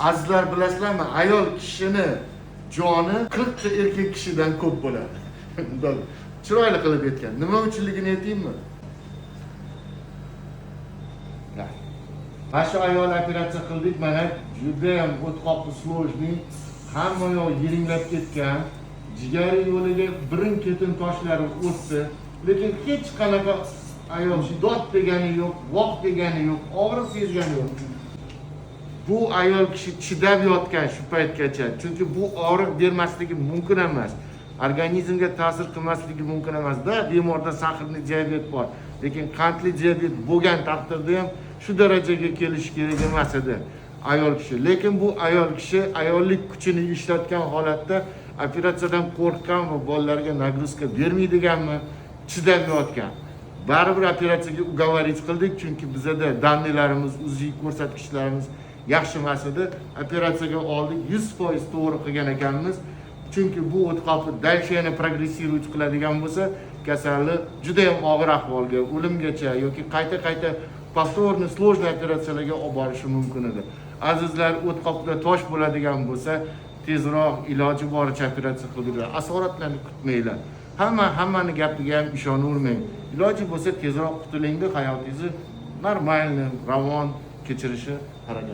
Azizlar, bilasizlarmi, ayol kishini joni 40 ta erkak kishidan ko'p bo'ladi. Chiroyli qilib aytgan. Nima uchunligini aytaymi? Mana shu ayol operatsiya qildik, mana juda ham o'tqoqli sложный, hamma yoq yiringlab ketgan, jigari yo'liga birin-ketin toshlari o'tdi, lekin hech qanaqa ayol dod degani yo'q, voq degani yo'q, og'riq sezgani yo'q. Bu ayol kishi chidab yotgan shu paytgacha, chunki bu og'riq bermasligi mumkin emas. Organizmga ta'sir qilmasligi mumkin emas-da, bemorda sahrli diabet bor. Lekin qandli diabet bo'lgan taqdirda ham shu darajaga kelish kerak emas edi ayol kishi. Lekin bu ayol kishi ayollik kuchini ishlatgan holatda operatsiyadan qo'rqgan va bolalarga nagruzka bermaydiganmi, chidab yotgan. Baribir operatsiyaga ugovorить qildik, chunki bizda dannilarimiz, UZI ko'rsatkichlarimiz yaxshi emas edi. Operatsiyaga oldik, 100% to'g'ri qilgan ekanmiz. Chunki bu o'tqoqli dalshani progressировать qiladigan bo'lsa, kasallik juda ham og'ir ahvolga, o'limgacha yoki qayta-qayta повторный сложный operatsiyalarga olib borishi mumkin edi. Azizlar, o'tqoqda tosh bo'ladigan bo'lsa, tezroq iloji boricha operatsiya qilinglar. Asoratlarni kutmanglar. Hammani gapiga ham ishonavermang. Iloji bo'lsa tezroq qutuling-da, hayotingizni normal, ravon kechirishi harakat